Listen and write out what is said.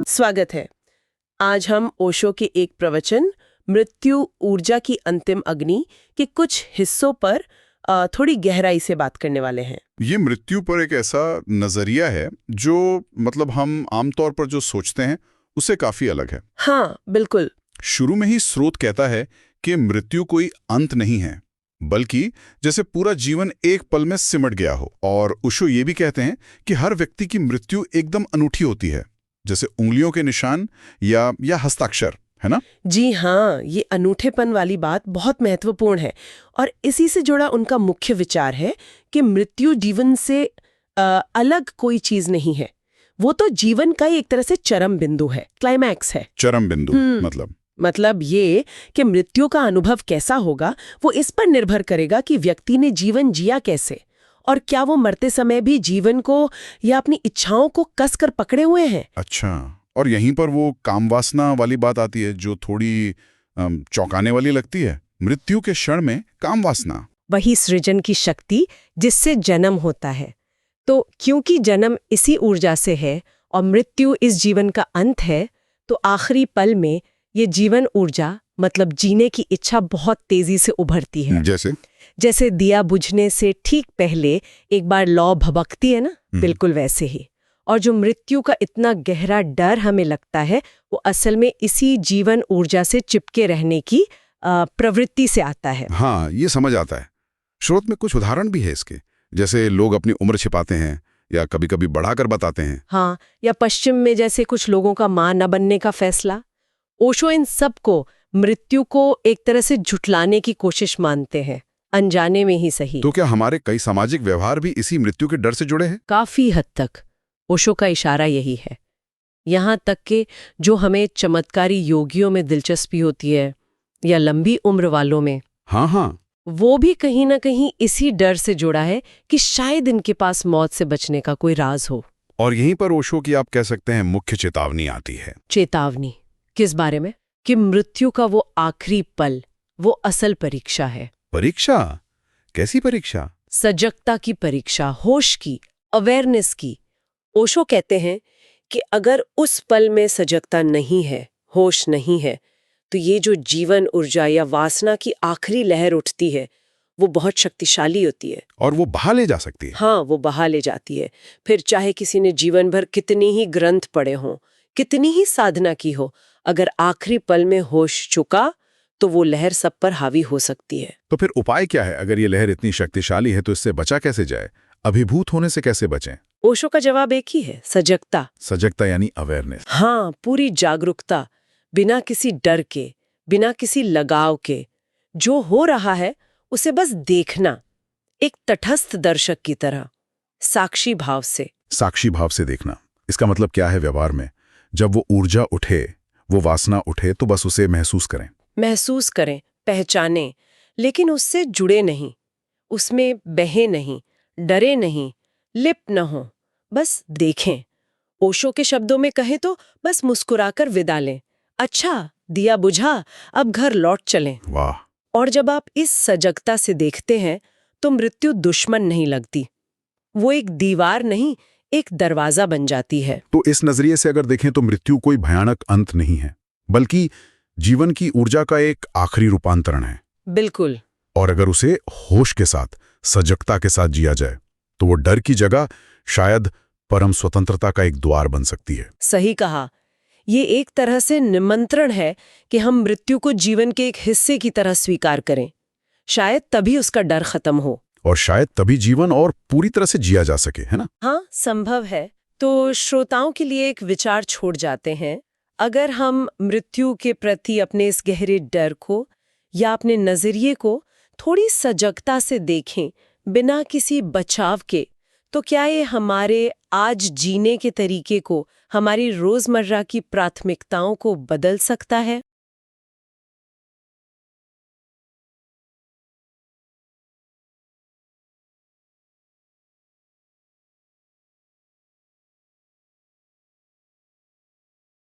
स्वागत है। आज हम ओशो के एक प्रवचन मृत्यु ऊर्जा की अंतिम अग्नि के कुछ हिस्सों पर थोड़ी गहराई से बात करने वाले हैं। ये मृत्यु पर एक ऐसा नजरिया है जो हम आमतौर पर जो सोचते हैं उससे काफी अलग है। हाँ, बिल्कुल। शुरू में ही स्रोत कहता है कि मृत्यु कोई अंत नहीं है, बल्कि जैसे पूरा जीवन एक पल में सिमट गया हो। और ओशो ये भी कहते हैं कि हर व्यक्ति की मृत्यु एकदम अनूठी होती है, जैसे उंगलियों के निशान या हस्ताक्षर, है ना? जी हाँ, ये अनूठेपन वाली बात बहुत महत्वपूर्ण है और इसी से जुड़ा उनका मुख्य विचार है कि मृत्यु जीवन से अलग कोई चीज नहीं है। वो तो जीवन का ही एक तरह से चरम बिंदु है, क्लाइमैक्स है। चरम बिंदु मतलब ये कि मृत्यु का अनुभव कैसा होगा वो इस पर निर्भर करेगा कि व्यक्ति ने जीवन जिया कैसे, और क्या वो मरते समय भी जीवन को या अपनी इच्छाओं को कसकर पकड़े हुए हैं। अच्छा, और यहीं पर वो काम वासना वाली बात आती है जो थोड़ी चौंकाने वाली लगती है। मृत्यु के क्षण में काम वासना, वही सृजन की शक्ति जिससे जन्म होता है। तो क्योंकि जन्म इसी ऊर्जा से है और मृत्यु इस जीवन का अंत है, तो आखिरी पल में ये जीवन ऊर्जा मतलब जीने की इच्छा बहुत तेजी से उभरती है। जैसे दिया बुझने से ठीक पहले एक बार लौ भभकती है ना, बिल्कुल वैसे ही। और जो मृत्यु का इतना गहरा डर हमें लगता है वो असल में इसी जीवन ऊर्जा से चिपके रहने की प्रवृत्ति से आता है। हाँ, ये समझ आता है। स्रोत में कुछ उदाहरण भी है इसके, जैसे लोग अपनी उम्र छिपाते हैं या कभी कभी बढ़ाकर बताते हैं। हाँ, या पश्चिम में जैसे कुछ लोगों का मां न बनने का फैसला। ओशो इन सब को मृत्यु को एक तरह से झुठलाने की कोशिश मानते हैं, अनजाने में ही सही। तो क्या हमारे कई सामाजिक व्यवहार भी इसी मृत्यु के डर से जुड़े हैं? काफी हद तक ओशो का इशारा यही है। यहाँ तक कि जो हमें चमत्कारी योगियों में दिलचस्पी होती है या लंबी उम्र वालों में, हाँ, वो भी कहीं ना कहीं इसी डर से जुड़ा है कि शायद इनके पास मौत से बचने का कोई राज हो। और यहीं पर ओशो की आप कह सकते हैं मुख्य चेतावनी आती है। चेतावनी किस बारे में? कि मृत्यु का वो आखिरी पल वो असल परीक्षा है। परीक्षा? कैसी परीक्षा? सजगता की परीक्षा, होश की, अवेयरनेस की। ओशो कहते हैं कि अगर उस पल में सजगता नहीं है, होश नहीं है, तो ये जो जीवन ऊर्जा या वासना की आखिरी लहर उठती है वो बहुत शक्तिशाली होती है और वो बहा ले जा सकती है। हाँ, वो बहा ले जाती है। फिर चाहे किसी ने जीवन भर कितनी ही ग्रंथ पढ़े हों, कितनी ही साधना की हो, अगर आखिरी पल में होश चुका तो वो लहर सब पर हावी हो सकती है। तो फिर उपाय क्या है? अगर ये लहर इतनी शक्तिशाली है तो इससे बचा कैसे जाए? अभिभूत होने से कैसे बचें? ओशो का जवाब एक ही है, सजगता। सजगता यानी अवेयरनेस। हाँ, पूरी जागरूकता, बिना किसी डर के, बिना किसी लगाव के। जो हो रहा है उसे बस देखना, एक तटस्थ दर्शक की तरह, साक्षी भाव से। साक्षी भाव से देखना, इसका मतलब क्या है व्यवहार में? जब वो ऊर्जा उठे, वो वासना उठे, तो बस उसे महसूस करें, पहचानें, लेकिन उससे जुड़े नहीं, उसमें बहे नहीं, डरे नहीं, लिप्त न हो, बस देखें। ओशो के शब्दों में कहें तो बस मुस्कुराकर विदा लें। अच्छा, दिया बुझा, अब घर लौट चलें। वाह! और जब आप इस सजगता से देखते हैं तो मृत्यु दुश्मन नहीं लगती, वो एक दीवार नहीं, एक दरवाजा बन जाती है। तो इस नजरिए से अगर देखें तो मृत्यु कोई भयानक अंत नहीं है, बल्कि जीवन की ऊर्जा का एक आखिरी रूपांतरण है। बिल्कुल। और अगर उसे होश के साथ, सजगता के साथ जिया जाए तो वो डर की जगह शायद परम स्वतंत्रता का एक द्वार बन सकती है। सही कहा। ये एक तरह से निमंत्रण है कि हम मृत्यु को जीवन के एक हिस्से की तरह स्वीकार करें। शायद तभी उसका डर खत्म हो और शायद तभी जीवन और पूरी तरह से जिया जा सके, है ना? हाँ, संभव है। तो श्रोताओं के लिए एक विचार छोड़ जाते हैं। अगर हम मृत्यु के प्रति अपने इस गहरे डर को या अपने नजरिए को थोड़ी सजगता से देखें, बिना किसी बचाव के, तो क्या ये हमारे आज जीने के तरीके को, हमारी रोजमर्रा की प्राथमिकताओं को बदल सकता है?